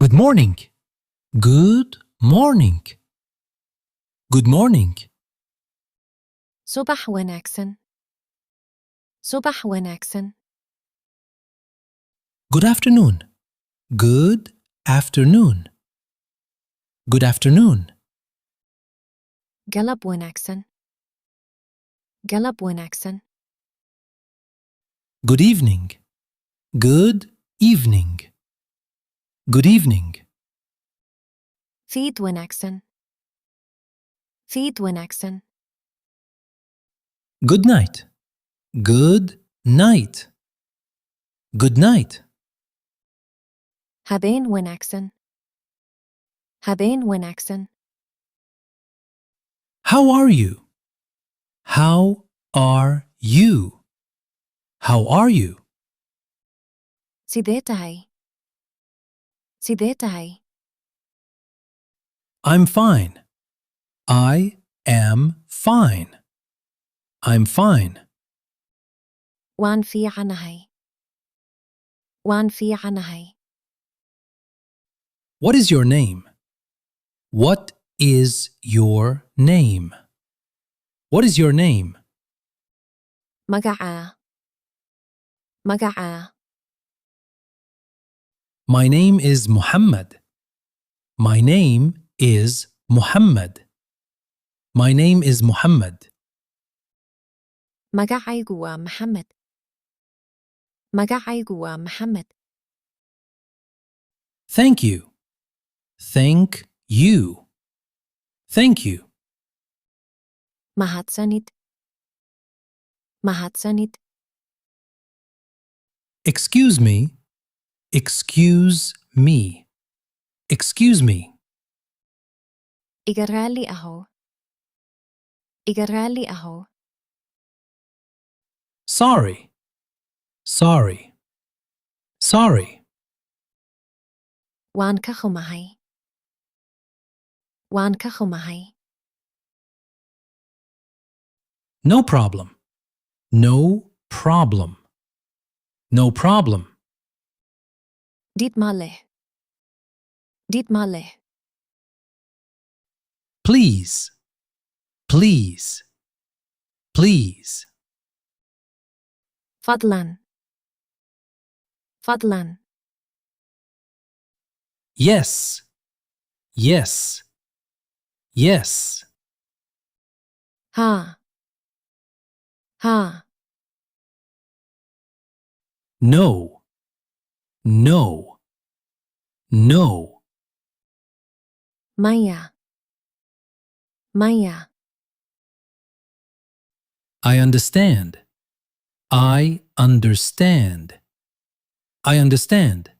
Good morning. Good morning. Good morning. صباح wanaagsan. صباح wanaagsan. Good afternoon. Good afternoon. Good afternoon. galab wanaagsan. galab wanaagsan. Good evening. Good evening. Good evening. fiid wanaagsan. fiid wanaagsan. Good night. Good night. Good night. habeen wanaagsan. habeen wanaagsan. How are you? How are you? How are you? sidee tahay? sidee tahay? I'm fine. I am fine. I'm fine. waan fiicanahay. waan fiicanahay. What is your name? What is your name? What is your name? magacaa. magacaa. My name is Muhammad. My name is Muhammad. My name is Muhammad. magacaygu waa maxamed. magacaygu waa maxamed. Thank you. Thank you. Thank you. mahadsanid. mahadsanid. Excuse me. Excuse me. Excuse me. iga raali ahow. iga raali ahow. Sorry. Sorry. Sorry. waan ka xumahay. waan ka xumahay. No problem. No problem. No problem. dit maar leh. dit maar leh. Please. Please. Please. fadlan. fadlan. Yes. Yes. Yes. haa. haa. No. No. No. maya. maya. I understand. I understand. I understand.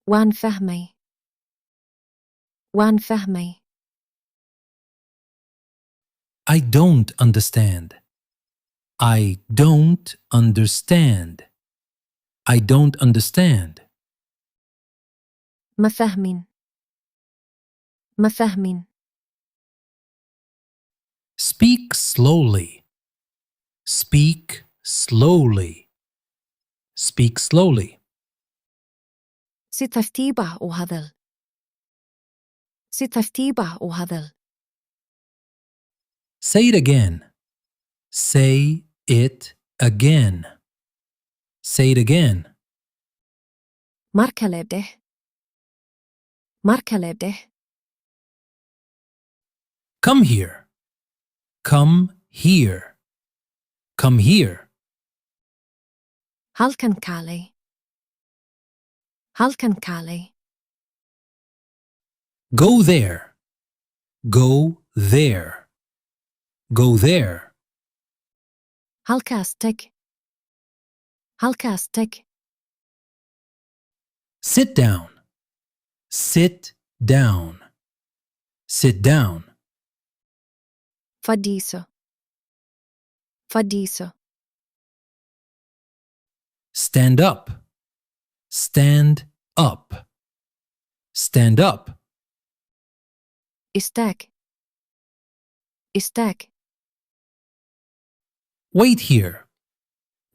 waan fahmay. waan fahmay. I don't understand. I don't understand. I don't understand. ma fahmin. ma fahmin. Speak slowly. Speak slowly. Speak slowly. si tartiib ah u hadal. si tartiib ah u hadal. Say it again. Say it again. Say it again. mar kale dheh. mar kale dheh. Come here. Come here. Come here. halkan kaalay. halkan kaalay. Go there. Go there. Go there. halkaas tag. halkaas tag. Sit down. Sit down. Sit down. fadhiiso. fadhiiso. Stand up. Stand up. Stand up. istaag. istaag. Wait here.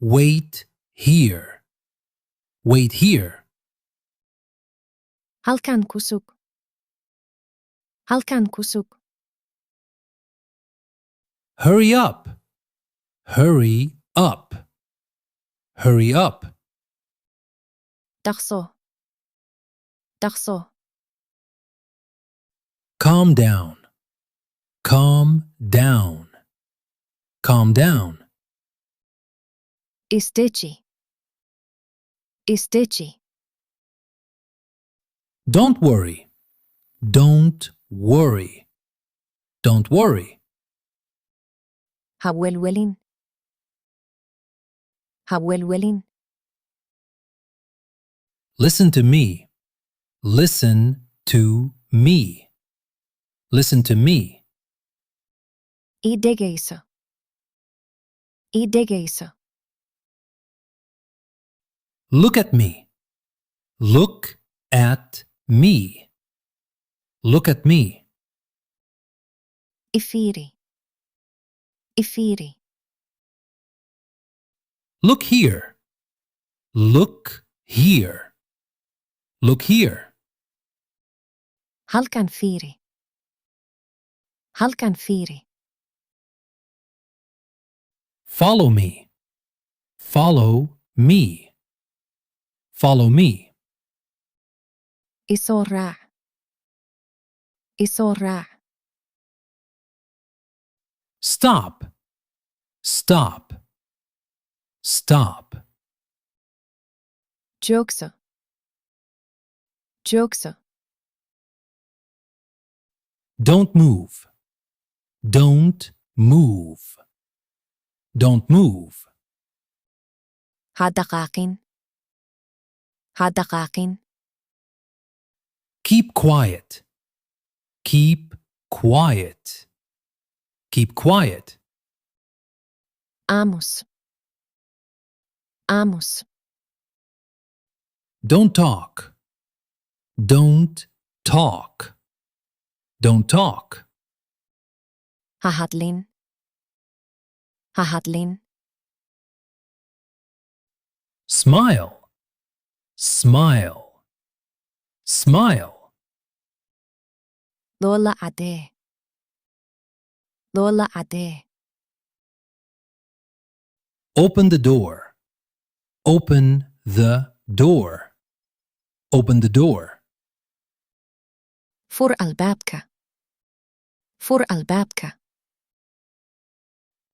Wait here. Wait here. Halkan kusuk. Halkan kusuk. Hurry up. Hurry up. Hurry up. Daqso. Daqso. Calm down. Calm down. Calm down. Istechi. Istechi. Don't worry. Don't worry. Don't worry. Hawelwelin. Hawelwelin. Listen to me. Listen to me. Listen to me. Idegeiso. Idegeiso. Look at me. Look at me. Look at me. Ifiri. Ifiri. Look here. Look here. Look here. Halkan firi. Halkan firi. Follow me. Follow me. Follow me. Isora. Isora. Stop. Stop. Stop. Jokso. Jokso. Don't move. Don't move. Don't move. Hadaqaqin. Hadaqaqin. Keep quiet. Keep quiet. Keep quiet. Amos. Amos. Don't talk. Don't talk. Don't talk. Hahadlin. Hahadlin. Smile. Smile. Smile. Lola ade. Lola ade. Open the door. Open the door. Open the door. Fur albabka. Fur albabka.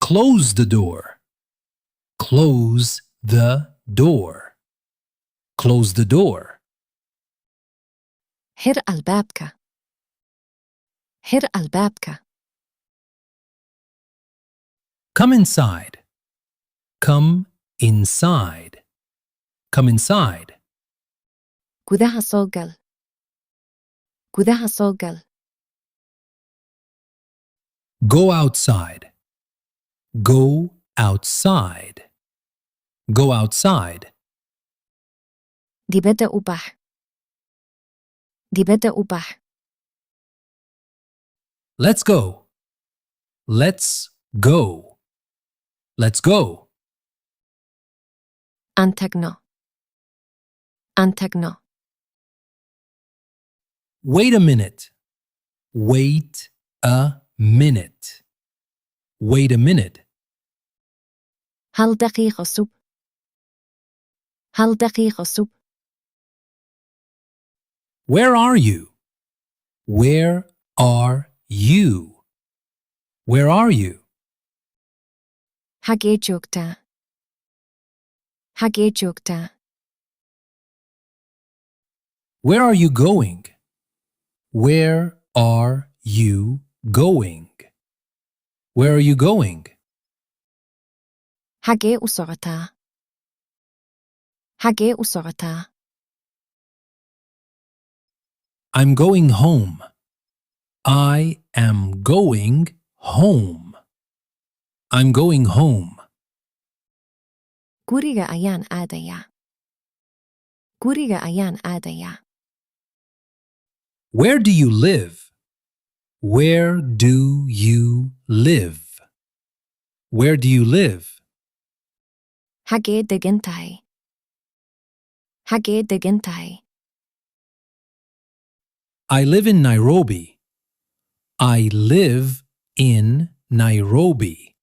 Close the door. Close the door. Close the door. Hir albabka. Hir albabka. Come inside. Come inside. Come inside. Gudaha sogal. Gudaha sogal. Go outside. Go outside. Go outside. Dibeda ubah. Dibeda ubah. Let's go. Let's go. Let's go. Antagno. Antagno. Wait a minute. Wait a minute. Wait a minute. هل دقيقة سب. هل دقيقة سب. Where are you? Where are you? Where are you? حاجة جوكتا. حاجة جوكتا. Where are you going? Where are you going? Where are you going? حاجة أسرتا. حاجة أسرتا. I'm going home. I am going home. I'm going home. Guriga ayan adaya. Guriga ayan adaya. Where do you live? Where do you live? Where do you live? حاجة دجنتاي. حاجة دجنتاي. I live in Nairobi. I live in Nairobi.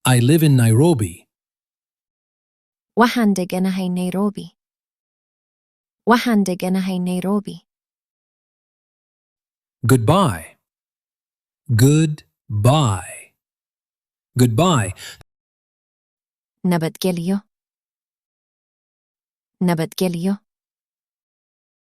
I live in Nairobi. waxaan deganahay Nairobi. waxaan deganahay Nairobi. Goodbye. Goodbye. Goodbye. nabadgelyo. nabadgelyo.